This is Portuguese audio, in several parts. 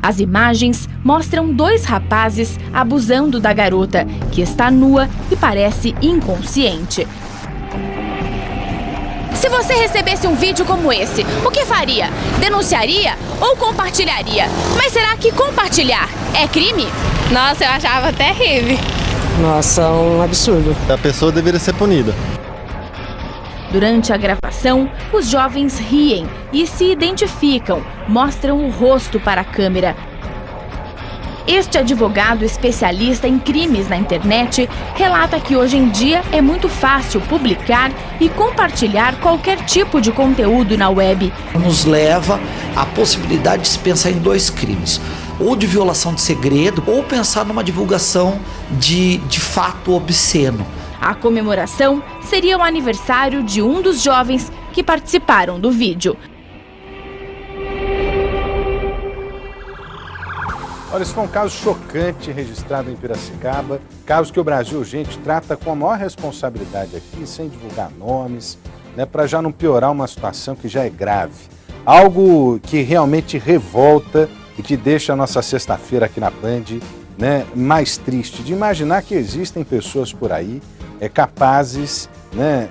As imagens mostram dois rapazes abusando da garota, que está nua e parece inconsciente. Se você recebesse um vídeo como esse, o que faria? Denunciaria ou compartilharia? Mas será que compartilhar é crime? Nossa, eu achava terrível. Nossa, um absurdo. A pessoa deveria ser punida. Durante a gravação, os jovens riem e se identificam, mostram o rosto para a câmera. Este advogado especialista em crimes na internet relata que hoje em dia é muito fácil publicar e compartilhar qualquer tipo de conteúdo na web. Nos leva à possibilidade de se pensar em dois crimes, ou de violação de segredo, ou pensar numa divulgação de fato obsceno. A comemoração seria o aniversário de um dos jovens que participaram do vídeo. Olha, esse foi um caso chocante registrado em Piracicaba, caso que o Brasil Urgente trata com a maior responsabilidade aqui, sem divulgar nomes, né, para já não piorar uma situação que já é grave. Algo que realmente revolta e que deixa a nossa sexta-feira aqui na Band, né, mais triste, de imaginar que existem pessoas por aí capazes, né,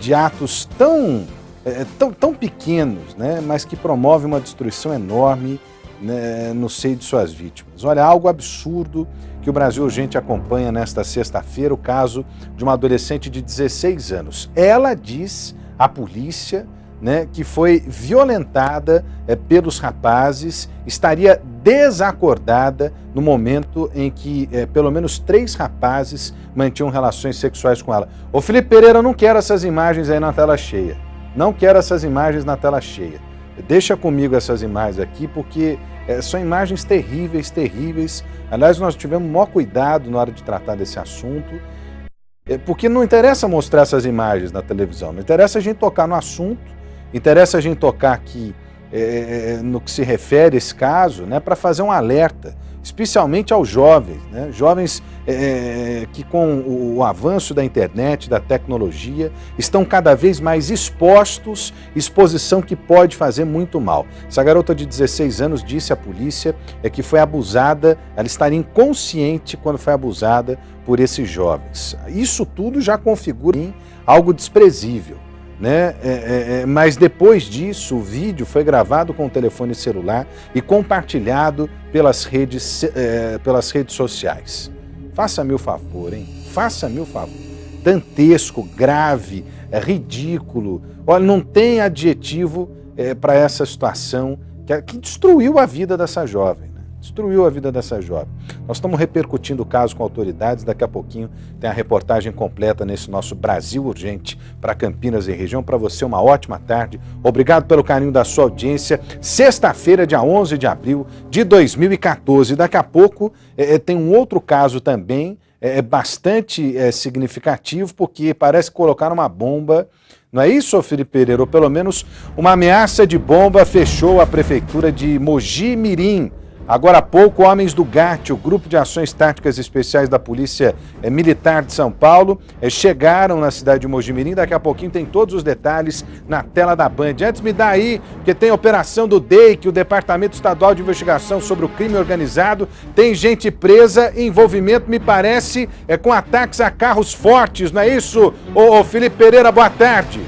de atos tão pequenos, né, mas que promovem uma destruição enorme, né, no seio de suas vítimas. Olha, algo absurdo que o Brasil Urgente acompanha nesta sexta-feira, o caso de uma adolescente de 16 anos. Ela diz à polícia, né, que foi violentada pelos rapazes, estaria desacordada no momento em que pelo menos 3 rapazes mantinham relações sexuais com ela. Ô Felipe Pereira, eu não quero essas imagens aí na tela cheia. Não quero essas imagens na tela cheia. Deixa comigo essas imagens aqui, porque são imagens terríveis, terríveis. Aliás, nós tivemos o maior cuidado na hora de tratar desse assunto, porque não interessa mostrar essas imagens na televisão, não interessa a gente tocar no assunto, interessa a gente tocar aqui no que se refere a esse caso, né, para fazer um alerta, especialmente aos jovens, né, jovens que com o avanço da internet, da tecnologia, estão cada vez mais expostos, exposição que pode fazer muito mal. Essa garota de 16 anos disse à polícia que foi abusada, ela estaria inconsciente quando foi abusada por esses jovens. Isso tudo já configura algo desprezível, né? Mas depois disso, o vídeo foi gravado com o telefone celular e compartilhado pelas redes sociais. Faça-me o favor, hein? Faça-me o favor. Dantesco, grave, ridículo. Olha, não tem adjetivo para essa situação que destruiu a vida dessa jovem. Destruiu a vida dessa jovem. Nós estamos repercutindo o caso com autoridades, daqui a pouquinho tem a reportagem completa nesse nosso Brasil Urgente para Campinas e região. Para você, uma ótima tarde. Obrigado pelo carinho da sua audiência. Sexta-feira, dia 11 de abril de 2014. Daqui a pouco tem um outro caso também, bastante significativo, porque parece que colocaram uma bomba. Não é isso, Felipe Pereira? Ou pelo menos uma ameaça de bomba fechou a prefeitura de Mogi Mirim. Agora há pouco, homens do GAT, o Grupo de Ações Táticas Especiais da Polícia Militar de São Paulo, chegaram na cidade de Mogi Mirim. Daqui a pouquinho tem todos os detalhes na tela da Band. Antes me dá aí, porque tem operação do DEIC, o Departamento Estadual de Investigação sobre o Crime Organizado. Tem gente presa, envolvimento, me parece, com ataques a carros fortes, não é isso? Ô Felipe Pereira, boa tarde.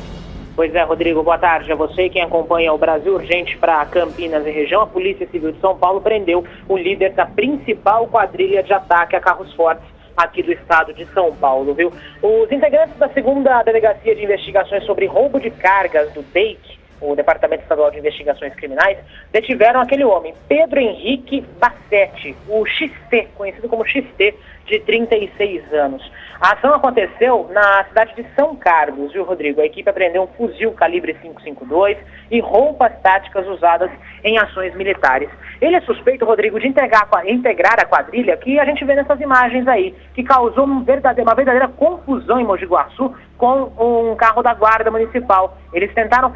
Pois é, Rodrigo, boa tarde a você e quem acompanha o Brasil Urgente para Campinas e região. A Polícia Civil de São Paulo prendeu o líder da principal quadrilha de ataque a carros fortes aqui do estado de São Paulo, viu? Os integrantes da 2ª Delegacia de Investigações sobre Roubo de Cargas do DEIC, o Departamento Estadual de Investigações Criminais, detiveram aquele homem, Pedro Henrique Bassetti, o XT, conhecido como XT, de 36 anos. A ação aconteceu na cidade de São Carlos, viu, Rodrigo? A equipe apreendeu um fuzil calibre 5.52 e roupas táticas usadas em ações militares. Ele é suspeito, Rodrigo, de integrar a quadrilha que a gente vê nessas imagens aí, que causou uma verdadeira confusão em Mogi Guaçu com um carro da Guarda Municipal. Eles tentaram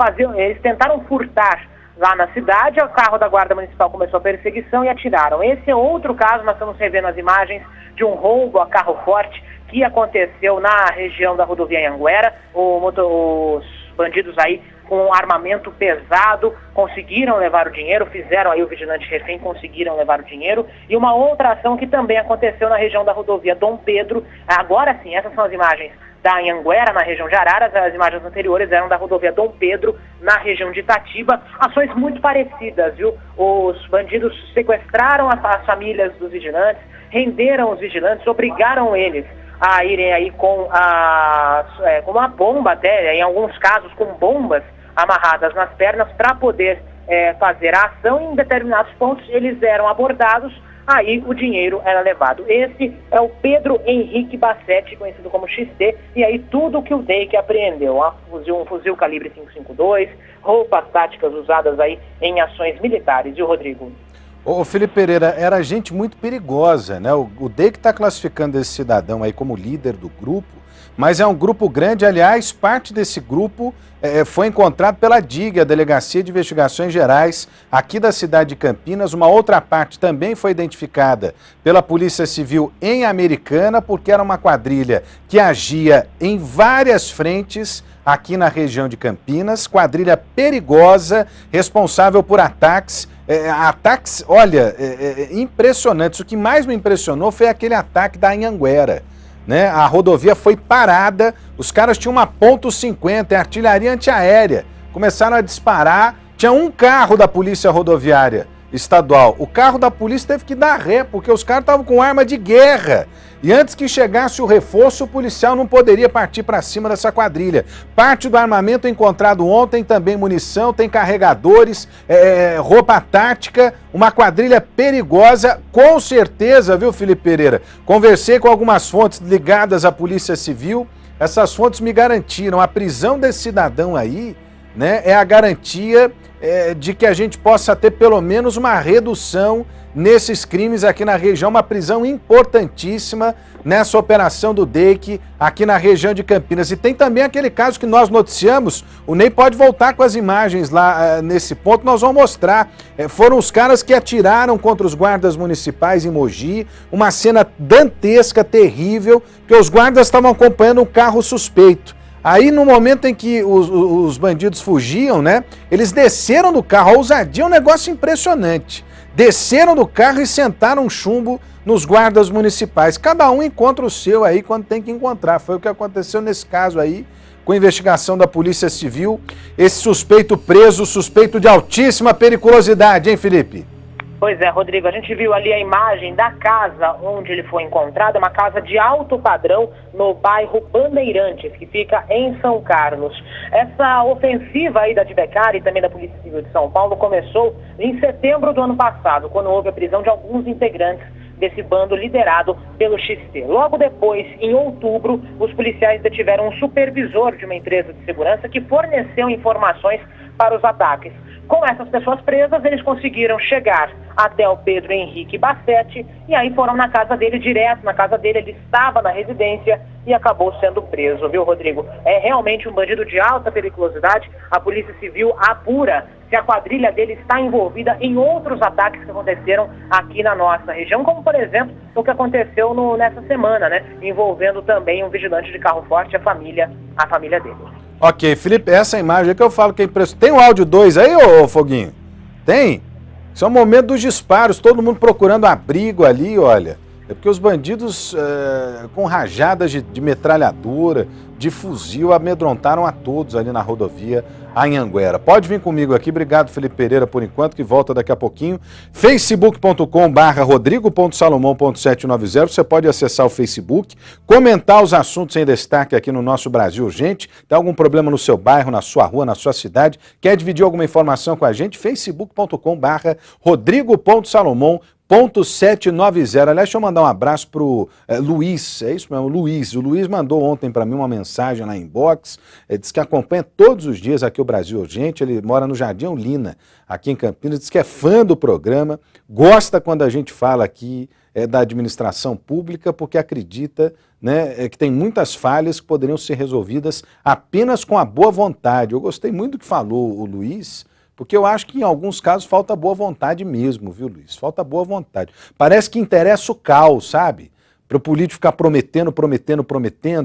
furtar lá na cidade, o carro da Guarda Municipal começou a perseguição e atiraram. Esse é outro caso, nós estamos revendo as imagens de um roubo a carro forte que aconteceu na região da rodovia Anhanguera. Os bandidos aí com um armamento pesado, conseguiram levar o dinheiro, fizeram aí o vigilante refém, conseguiram levar o dinheiro. E uma outra ação que também aconteceu na região da rodovia Dom Pedro, agora sim, essas são as imagens da Anhanguera, na região de Araras. As imagens anteriores eram da rodovia Dom Pedro, na região de Itatiba. Ações muito parecidas, viu? Os bandidos sequestraram as famílias dos vigilantes, renderam os vigilantes, obrigaram eles a irem aí com uma bomba até, em alguns casos com bombas amarradas nas pernas para poder fazer a ação. Em determinados pontos eles eram abordados, aí o dinheiro era levado. Esse é o Pedro Henrique Bassetti, conhecido como XT, e aí tudo que o DEIC apreendeu, um fuzil calibre 5.52, roupas táticas usadas aí em ações militares. E o Rodrigo? Ô Felipe Pereira, era gente muito perigosa, né? O DEIC está classificando esse cidadão aí como líder do grupo, mas é um grupo grande. Aliás, parte desse grupo foi encontrado pela DIG, a Delegacia de Investigações Gerais, aqui da cidade de Campinas. Uma outra parte também foi identificada pela Polícia Civil em Americana, porque era uma quadrilha que agia em várias frentes aqui na região de Campinas, quadrilha perigosa, responsável por ataques. Ataques, olha, impressionantes. O que mais me impressionou foi aquele ataque da Anhanguera, né? A rodovia foi parada, os caras tinham uma .50, artilharia antiaérea, começaram a disparar. Tinha um carro da Polícia Rodoviária Estadual, o carro da polícia teve que dar ré, porque os caras estavam com arma de guerra. E antes que chegasse o reforço, o policial não poderia partir para cima dessa quadrilha. Parte do armamento encontrado ontem, também munição, tem carregadores, roupa tática, uma quadrilha perigosa, com certeza, viu, Felipe Pereira? Conversei com algumas fontes ligadas à Polícia Civil, essas fontes me garantiram a prisão desse cidadão aí, né, é a garantia de que a gente possa ter pelo menos uma redução nesses crimes aqui na região, uma prisão importantíssima nessa operação do DEIC aqui na região de Campinas. E tem também aquele caso que nós noticiamos, o Ney pode voltar com as imagens lá nesse ponto, nós vamos mostrar. Foram os caras que atiraram contra os guardas municipais em Mogi, uma cena dantesca, terrível, porque os guardas estavam acompanhando um carro suspeito. Aí, no momento em que os bandidos fugiam, né, eles desceram do carro, a ousadia é um negócio impressionante. Desceram do carro e sentaram chumbo nos guardas municipais. Cada um encontra o seu aí quando tem que encontrar. Foi o que aconteceu nesse caso aí, com a investigação da Polícia Civil. Esse suspeito preso, suspeito de altíssima periculosidade, hein, Felipe? Pois é, Rodrigo, a gente viu ali a imagem da casa onde ele foi encontrado, uma casa de alto padrão no bairro Bandeirantes, que fica em São Carlos. Essa ofensiva aí da Advecare e também da Polícia Civil de São Paulo começou em setembro do ano passado, quando houve a prisão de alguns integrantes desse bando liderado pelo XT. Logo depois, em outubro, os policiais detiveram um supervisor de uma empresa de segurança que forneceu informações para os ataques. Com essas pessoas presas, eles conseguiram chegar até o Pedro Henrique Bassetti e aí foram na casa dele, direto na casa dele. Ele estava na residência e acabou sendo preso, viu, Rodrigo? É realmente um bandido de alta periculosidade. A Polícia Civil apura se a quadrilha dele está envolvida em outros ataques que aconteceram aqui na nossa região, como, por exemplo, o que aconteceu nessa semana, né? Envolvendo também um vigilante de carro forte, a família dele. Ok, Felipe, essa imagem é que eu falo que é impressionante. Tem o áudio 2 aí, ô Foguinho? Tem? Isso é o momento dos disparos, todo mundo procurando abrigo ali, olha. É porque os bandidos com rajadas de metralhadora, de fuzil, amedrontaram a todos ali na rodovia Anhanguera. Pode vir comigo aqui, obrigado Felipe Pereira por enquanto, que volta daqui a pouquinho. facebook.com/rodrigo.salomão.790, você pode acessar o Facebook, comentar os assuntos em destaque aqui no nosso Brasil Urgente. Tem algum problema no seu bairro, na sua rua, na sua cidade, quer dividir alguma informação com a gente? facebook.com/rodrigo.salomão.790. Aliás, deixa eu mandar um abraço pro Luiz, é isso mesmo, Luiz. O Luiz mandou ontem para mim uma mensagem na inbox, disse que acompanha todos os dias aqui o Brasil Urgente, ele mora no Jardim Olinda, aqui em Campinas, diz que é fã do programa, gosta quando a gente fala aqui da administração pública, porque acredita, né, que tem muitas falhas que poderiam ser resolvidas apenas com a boa vontade. Eu gostei muito do que falou o Luiz, porque eu acho que em alguns casos falta boa vontade mesmo, viu, Luiz? Falta boa vontade. Parece que interessa o caos, sabe? O para o político ficar prometendo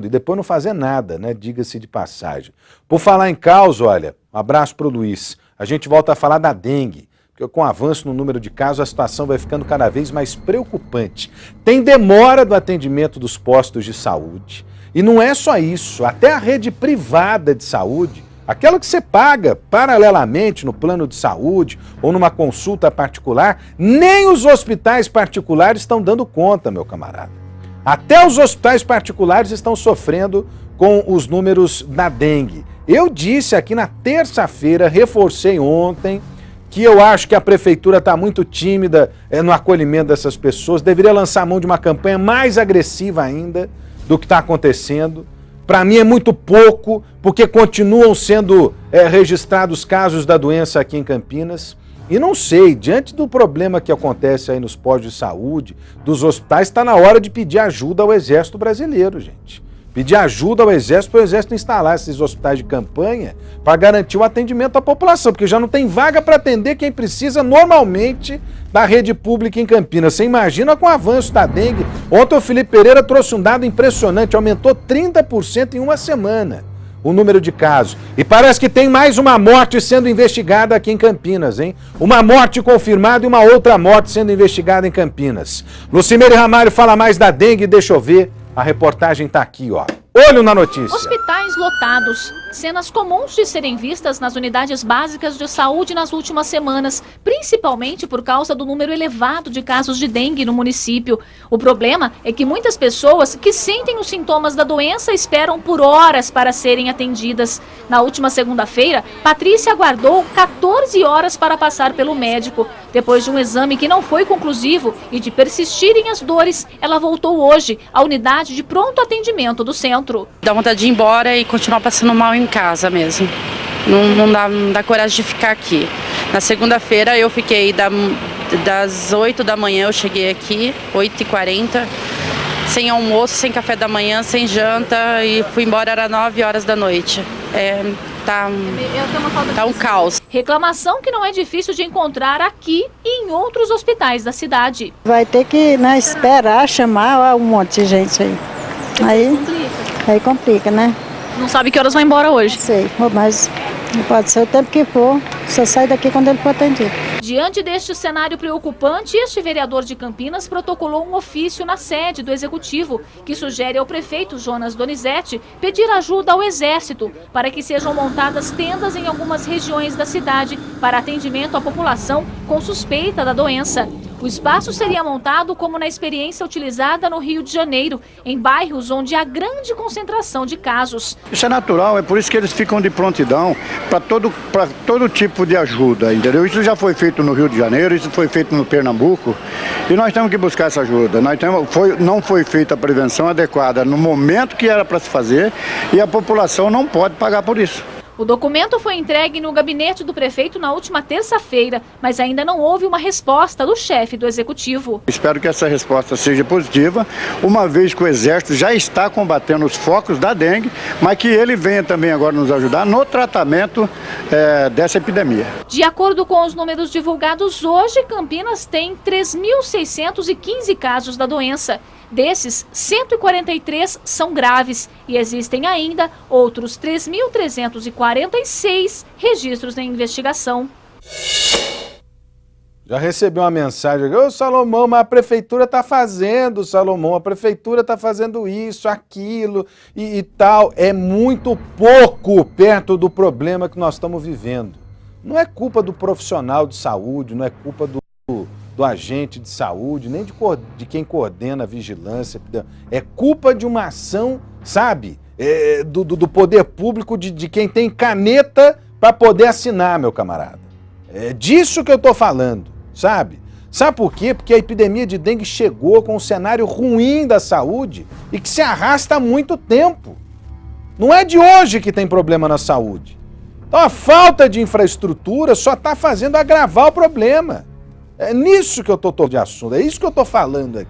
e depois não fazer nada, né? Diga-se de passagem. Por falar em caos, olha, um abraço para o Luiz. A gente volta a falar da dengue, porque com o avanço no número de casos a situação vai ficando cada vez mais preocupante. Tem demora do atendimento dos postos de saúde. E não é só isso, até a rede privada de saúde, aquela que você paga paralelamente no plano de saúde ou numa consulta particular, nem os hospitais particulares estão dando conta, meu camarada. Até os hospitais particulares estão sofrendo com os números da dengue. Eu disse aqui na terça-feira, reforcei ontem, que eu acho que a prefeitura está muito tímida no acolhimento dessas pessoas, deveria lançar a mão de uma campanha mais agressiva ainda do que está acontecendo. Para mim é muito pouco, porque continuam sendo registrados casos da doença aqui em Campinas. E não sei, diante do problema que acontece aí nos postos de saúde, dos hospitais, está na hora de pedir ajuda ao Exército Brasileiro, gente. Pedir ajuda ao Exército para o Exército instalar esses hospitais de campanha para garantir o atendimento à população, porque já não tem vaga para atender quem precisa normalmente da rede pública em Campinas. Você imagina com o avanço da dengue. Ontem o Felipe Pereira trouxe um dado impressionante, aumentou 30% em uma semana o número de casos. E parece que tem mais uma morte sendo investigada aqui em Campinas, hein? Uma morte confirmada e uma outra morte sendo investigada em Campinas. Lucimeire Ramalho fala mais da dengue, deixa eu ver. A reportagem está aqui, ó. Olho na notícia. Hospitais lotados. Cenas comuns de serem vistas nas unidades básicas de saúde nas últimas semanas, principalmente por causa do número elevado de casos de dengue no município. O problema é que muitas pessoas que sentem os sintomas da doença esperam por horas para serem atendidas. Na última segunda-feira, Patrícia aguardou 14 horas para passar pelo médico. Depois de um exame que não foi conclusivo e de persistirem as dores, ela voltou hoje à unidade de pronto atendimento do centro. Dá vontade de ir embora e continuar passando mal em casa mesmo. Não dá coragem de ficar aqui. Na segunda-feira eu fiquei das 8 da manhã, eu cheguei aqui, 8h40, sem almoço, sem café da manhã, sem janta e fui embora, era 9 horas da noite. Tá um caos. Reclamação que não é difícil de encontrar aqui e em outros hospitais da cidade. Vai ter que esperar, chamar um monte de gente aí. Aí complica, né? Não sabe que horas vai embora hoje? Sei, mas não pode ser o tempo que for, só sai daqui quando ele for atendido. Diante deste cenário preocupante, este vereador de Campinas protocolou um ofício na sede do Executivo, que sugere ao prefeito Jonas Donizete pedir ajuda ao Exército para que sejam montadas tendas em algumas regiões da cidade para atendimento à população com suspeita da doença. O espaço seria montado como na experiência utilizada no Rio de Janeiro, em bairros onde há grande concentração de casos. Isso é natural, é por isso que eles ficam de prontidão para todo tipo de ajuda, entendeu? Isso já foi feito no Rio de Janeiro, isso foi feito no Pernambuco e nós temos que buscar essa ajuda. Não foi feita a prevenção adequada no momento que era para se fazer e a população não pode pagar por isso. O documento foi entregue no gabinete do prefeito na última terça-feira, mas ainda não houve uma resposta do chefe do Executivo. Espero que essa resposta seja positiva, uma vez que o Exército já está combatendo os focos da dengue, mas que ele venha também agora nos ajudar no tratamento dessa epidemia. De acordo com os números divulgados hoje, Campinas tem 3.615 casos da doença. Desses, 143 são graves e existem ainda outros 3.346 registros em investigação. Já recebeu uma mensagem, ô Salomão, mas a prefeitura está fazendo, Salomão, a prefeitura está fazendo isso, aquilo e tal. É muito pouco perto do problema que nós estamos vivendo. Não é culpa do profissional de saúde, não é culpa do agente de saúde, nem de quem coordena a vigilância. É culpa de uma ação, sabe, do poder público, de quem tem caneta para poder assinar, meu camarada. É disso que eu estou falando, sabe? Sabe por quê? Porque a epidemia de dengue chegou com um cenário ruim da saúde e que se arrasta há muito tempo. Não é de hoje que tem problema na saúde. Então a falta de infraestrutura só está fazendo agravar o problema. É nisso que eu estou de assunto, é isso que eu estou falando aqui,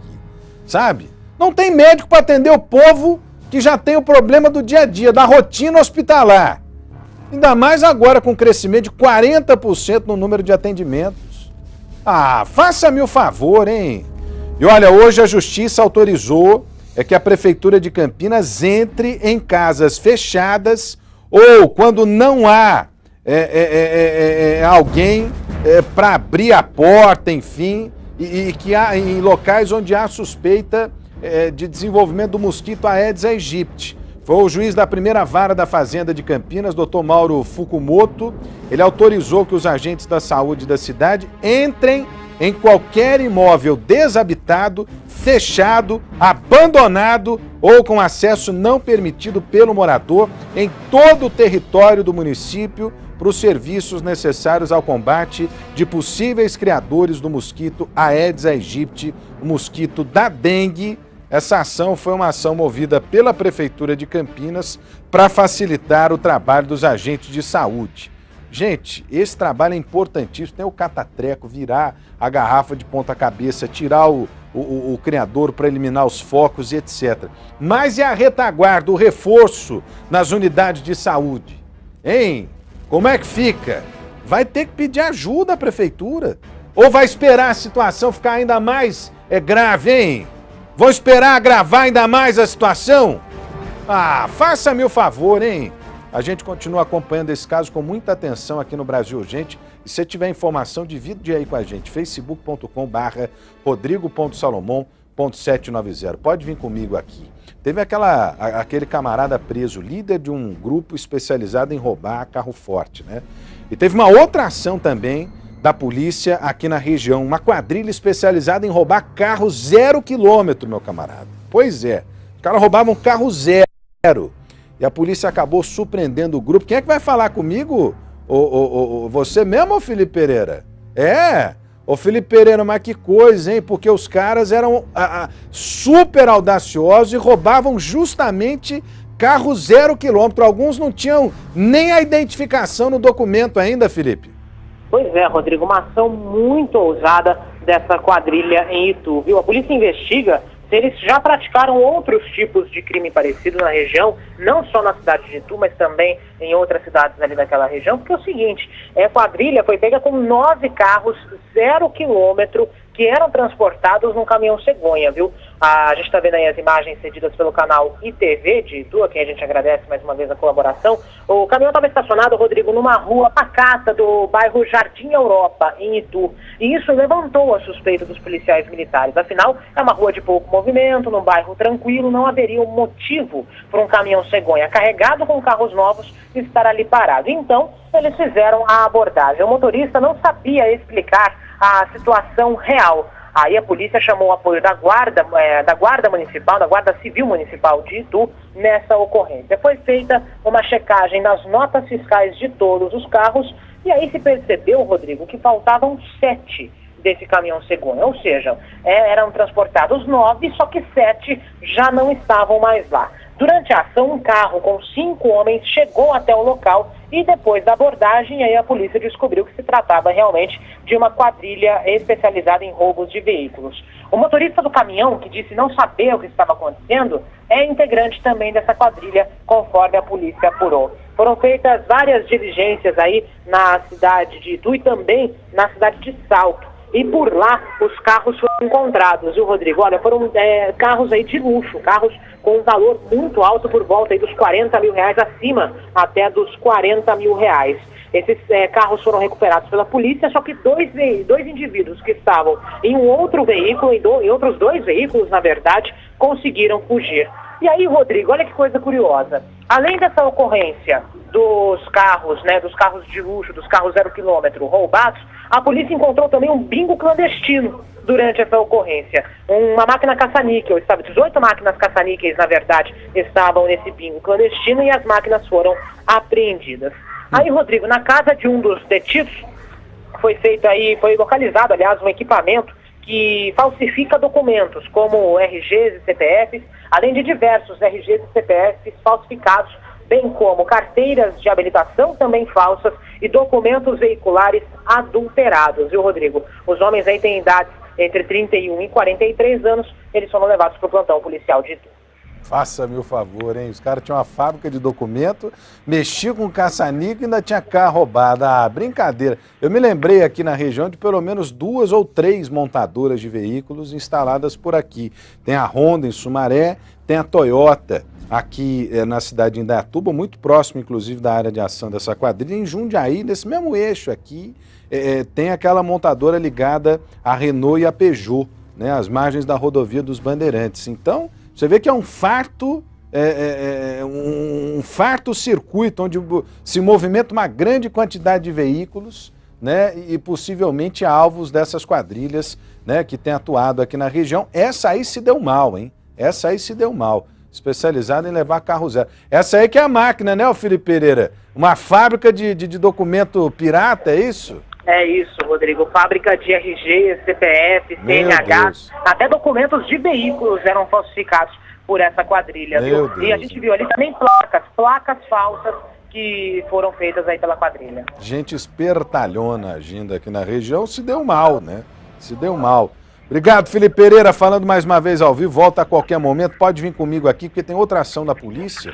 sabe? Não tem médico para atender o povo que já tem o problema do dia a dia, da rotina hospitalar. Ainda mais agora com um crescimento de 40% no número de atendimentos. Ah, faça-me o favor, hein? E olha, hoje a Justiça autorizou que a Prefeitura de Campinas entre em casas fechadas ou quando não há alguém para abrir a porta, enfim, e que há em locais onde há suspeita de desenvolvimento do mosquito Aedes aegypti. Foi o juiz da primeira vara da Fazenda de Campinas, Dr. Mauro Fukumoto. Ele autorizou que os agentes da saúde da cidade entrem em qualquer imóvel desabitado, fechado, abandonado ou com acesso não permitido pelo morador em todo o território do município para os serviços necessários ao combate de possíveis criadores do mosquito Aedes aegypti, o mosquito da dengue. Essa ação foi uma ação movida pela Prefeitura de Campinas para facilitar o trabalho dos agentes de saúde. Gente, esse trabalho é importantíssimo. Tem o catatreco, virar a garrafa de ponta cabeça, tirar o criador para eliminar os focos e etc. Mas e a retaguarda, o reforço nas unidades de saúde? Hein? Como é que fica? Vai ter que pedir ajuda à Prefeitura? Ou vai esperar a situação ficar ainda mais grave, hein? Vão esperar agravar ainda mais a situação? Ah, faça-me o favor, hein? A gente continua acompanhando esse caso com muita atenção aqui no Brasil Urgente. E se tiver informação, divide aí com a gente. facebook.com/rodrigo.salomão.790. Pode vir comigo aqui. Teve aquele camarada preso, líder de um grupo especializado em roubar carro forte, né? E teve uma outra ação também da polícia aqui na região, uma quadrilha especializada em roubar carro 0 quilômetro, meu camarada. Pois é, os caras roubavam carro 0 e a polícia acabou surpreendendo o grupo. Quem é que vai falar comigo? Você mesmo, ô Felipe Pereira? Ô Felipe Pereira, mas que coisa, hein? Porque os caras eram super audaciosos e roubavam justamente carro 0 quilômetro. Alguns não tinham nem a identificação no documento ainda, Felipe. Pois é, Rodrigo, uma ação muito ousada dessa quadrilha em Itu, viu? A polícia investiga se eles já praticaram outros tipos de crime parecido na região, não só na cidade de Itu, mas também em outras cidades ali daquela região, porque é o seguinte, a quadrilha foi pega com 9 carros 0 quilômetro que eram transportados num caminhão cegonha, viu? A gente está vendo aí as imagens cedidas pelo canal ITV de Itu, a quem a gente agradece mais uma vez a colaboração. O caminhão estava estacionado, Rodrigo, numa rua pacata do bairro Jardim Europa, em Itu. E isso levantou a suspeita dos policiais militares. Afinal, é uma rua de pouco movimento, num bairro tranquilo, não haveria um motivo para um caminhão cegonha carregado com carros novos estar ali parado. Então, eles fizeram a abordagem. O motorista não sabia explicar a situação real. Aí a polícia chamou o apoio da Guarda Municipal, da Guarda Civil Municipal de Itu, nessa ocorrência. Foi feita uma checagem nas notas fiscais de todos os carros e aí se percebeu, Rodrigo, que faltavam 7 desse caminhão cegonha. Ou seja, eram transportados 9, só que 7 já não estavam mais lá. Durante a ação, um carro com 5 homens chegou até o local e depois da abordagem, aí a polícia descobriu que se tratava realmente de uma quadrilha especializada em roubos de veículos. O motorista do caminhão, que disse não saber o que estava acontecendo, é integrante também dessa quadrilha, conforme a polícia apurou. Foram feitas várias diligências aí na cidade de Itu e também na cidade de Salto. E por lá os carros foram encontrados, viu, Rodrigo? Olha, foram carros aí de luxo, carros com um valor muito alto, por volta aí dos 40 mil reais, acima até dos 40 mil reais. Esses carros foram recuperados pela polícia, só que dois indivíduos que estavam em um outro veículo, em outros 2 veículos, na verdade, conseguiram fugir. E aí, Rodrigo, olha que coisa curiosa. Além dessa ocorrência dos carros, dos carros de luxo, dos carros 0 quilômetro roubados, a polícia encontrou também um bingo clandestino durante essa ocorrência. Uma máquina caça-níquel, 18 máquinas caça-níqueis, na verdade, estavam nesse bingo clandestino e as máquinas foram apreendidas. Aí, Rodrigo, na casa de um dos detidos, foi localizado, aliás, um equipamento que falsifica documentos, como RGs e CPFs, além de diversos RGs e CPFs falsificados, bem como carteiras de habilitação também falsas e documentos veiculares adulterados, viu, Rodrigo? Os homens aí têm idades entre 31 e 43 anos, eles foram levados para o plantão policial de Itu. Faça-me o favor, hein? Os caras tinham uma fábrica de documento, mexiam com caça-níquel e ainda tinha carro roubado. Ah, brincadeira. Eu me lembrei aqui na região de pelo menos 2 ou 3 montadoras de veículos instaladas por aqui. Tem a Honda em Sumaré, tem a Toyota aqui na cidade de Indaiatuba, muito próximo, inclusive, da área de ação dessa quadrilha. Em Jundiaí, nesse mesmo eixo aqui, tem aquela montadora ligada à Renault e à Peugeot, né? Às margens da rodovia dos Bandeirantes. Então, você vê que é um farto circuito onde se movimenta uma grande quantidade de veículos, né, e possivelmente alvos dessas quadrilhas, né, que tem atuado aqui na região. Essa aí se deu mal, hein? Essa aí se deu mal. Especializada em levar carro zero. Essa aí que é a máquina, né, Felipe Pereira? Uma fábrica de documento pirata, é isso? É isso, Rodrigo. Fábrica de RG, CPF, CNH, até documentos de veículos eram falsificados por essa quadrilha, viu? E a gente viu ali também placas falsas que foram feitas aí pela quadrilha. Gente espertalhona agindo aqui na região, se deu mal, né? Se deu mal. Obrigado, Felipe Pereira, falando mais uma vez ao vivo, volta a qualquer momento, pode vir comigo aqui, porque tem outra ação da polícia.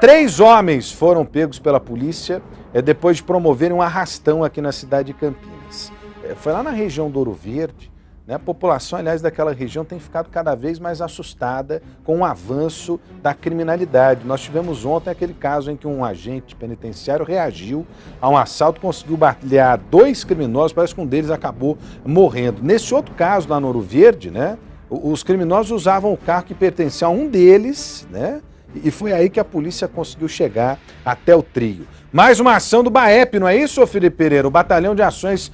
3 homens foram pegos pela polícia depois de promoverem um arrastão aqui na cidade de Campinas. Foi lá na região do Ouro Verde, né? A população, aliás, daquela região tem ficado cada vez mais assustada com o avanço da criminalidade. Nós tivemos ontem aquele caso em que um agente penitenciário reagiu a um assalto, conseguiu balear 2 criminosos, parece que um deles acabou morrendo. Nesse outro caso, lá no Ouro Verde, né, os criminosos usavam o carro que pertencia a um deles, né? E foi aí que a polícia conseguiu chegar até o trio. Mais uma ação do BAEP, não é isso, Felipe Pereira? O Batalhão de Ações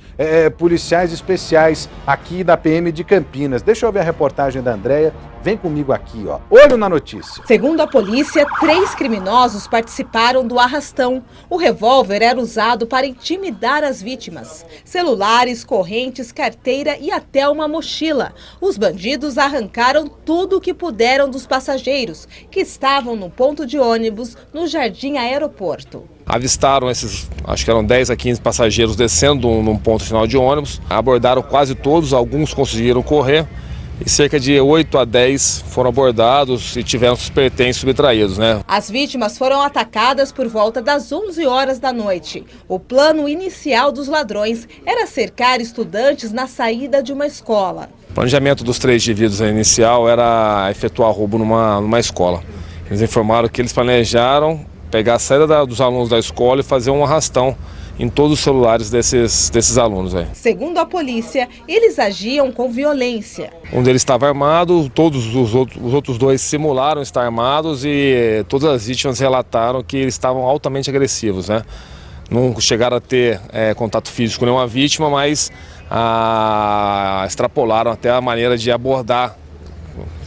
Policiais Especiais aqui da PM de Campinas. Deixa eu ver a reportagem da Andréia. Vem comigo aqui, ó. Olho na notícia. Segundo a polícia, 3 criminosos participaram do arrastão. O revólver era usado para intimidar as vítimas. Celulares, correntes, carteira e até uma mochila. Os bandidos arrancaram tudo o que puderam dos passageiros, que estavam no ponto de ônibus no Jardim Aeroporto. Avistaram esses, acho que eram 10 a 15 passageiros descendo num ponto final de ônibus. Abordaram quase todos, alguns conseguiram correr. E cerca de 8 a 10 foram abordados e tiveram seus pertences subtraídos, né? As vítimas foram atacadas por volta das 11 horas da noite. O plano inicial dos ladrões era cercar estudantes na saída de uma escola. O planejamento dos 3 indivíduos inicial era efetuar roubo numa escola. Eles informaram que eles planejaram pegar a saída dos alunos da escola e fazer um arrastão em todos os celulares desses alunos aí. Segundo a polícia, eles agiam com violência. Um deles estava armado, todos os outros 2 simularam estar armados e todas as vítimas relataram que eles estavam altamente agressivos, né? Não chegaram a ter contato físico com nenhuma vítima, mas extrapolaram até a maneira de abordar.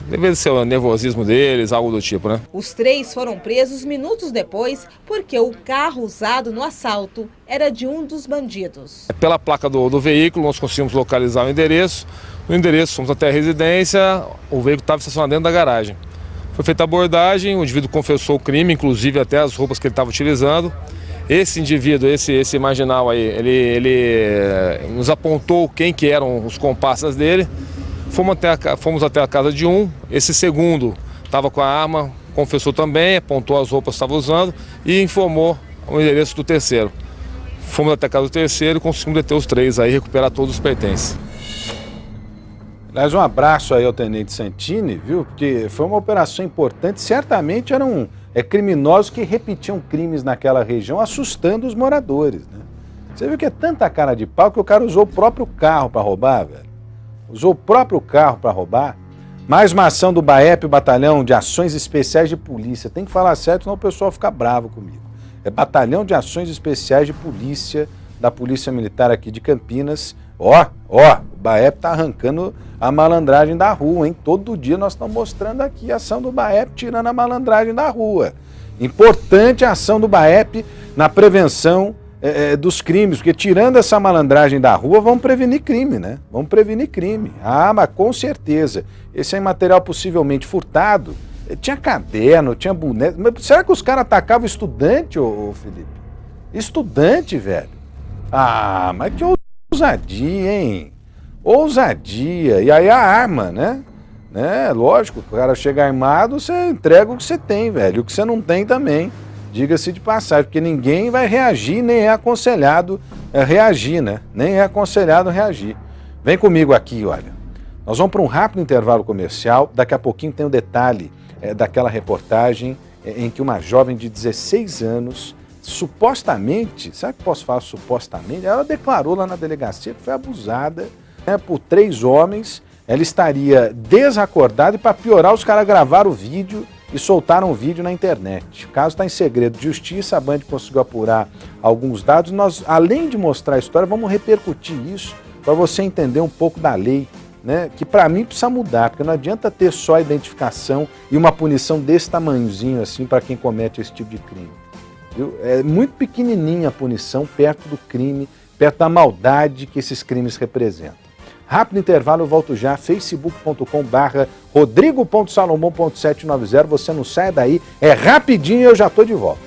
Deve ser o nervosismo deles, algo do tipo, né? Os 3 foram presos minutos depois porque o carro usado no assalto era de um dos bandidos. Pela placa do veículo, nós conseguimos localizar o endereço. No endereço, fomos até a residência, o veículo estava estacionado dentro da garagem. Foi feita a abordagem, o indivíduo confessou o crime, inclusive até as roupas que ele estava utilizando. Esse indivíduo, esse marginal aí, ele nos apontou quem que eram os comparsas dele. Fomos até a casa de um, esse segundo estava com a arma, confessou também, apontou as roupas que estava usando e informou o endereço do terceiro. Fomos até a casa do terceiro e conseguimos deter os 3 aí, recuperar todos os pertences. Aliás, um abraço aí ao Tenente Santini, viu? Porque foi uma operação importante, certamente eram criminosos que repetiam crimes naquela região, assustando os moradores, né? Você viu que é tanta cara de pau que o cara usou o próprio carro para roubar, velho? Usou o próprio carro para roubar. Mais uma ação do BAEP, o Batalhão de Ações Especiais de Polícia. Tem que falar certo, senão o pessoal fica bravo comigo. É Batalhão de Ações Especiais de Polícia, da Polícia Militar aqui de Campinas. O BAEP tá arrancando a malandragem da rua, hein? Todo dia nós estamos mostrando aqui a ação do BAEP tirando a malandragem da rua. Importante a ação do BAEP na prevenção dos crimes, porque tirando essa malandragem da rua, vamos prevenir crime, né? Vamos prevenir crime. Ah, mas com certeza. Esse é material possivelmente furtado. Tinha caderno, tinha boneco. Mas será que os caras atacavam estudante, ô Felipe? Estudante, velho. Ah, mas que ousadia, hein? Ousadia. E aí a arma, né? né? Lógico, o cara chega armado, você entrega o que você tem, velho. O que você não tem também, diga-se de passagem, porque ninguém vai reagir, nem é aconselhado reagir, né? Nem é aconselhado reagir. Vem comigo aqui, olha. Nós vamos para um rápido intervalo comercial. Daqui a pouquinho tem o detalhe daquela reportagem em que uma jovem de 16 anos, supostamente, sabe o que posso falar supostamente? Ela declarou lá na delegacia que foi abusada, né, por 3 homens. Ela estaria desacordada e, para piorar, os caras gravaram o vídeo e soltaram o vídeo na internet. O caso está em segredo de justiça, a Band conseguiu apurar alguns dados. Nós, além de mostrar a história, vamos repercutir isso para você entender um pouco da lei, né, que para mim precisa mudar, porque não adianta ter só a identificação e uma punição desse tamanhozinho assim para quem comete esse tipo de crime. Viu? É muito pequenininha a punição perto do crime, perto da maldade que esses crimes representam. Rápido intervalo, eu volto já, facebook.com/rodrigo.salomão.790, você não sai daí, é rapidinho e eu já estou de volta.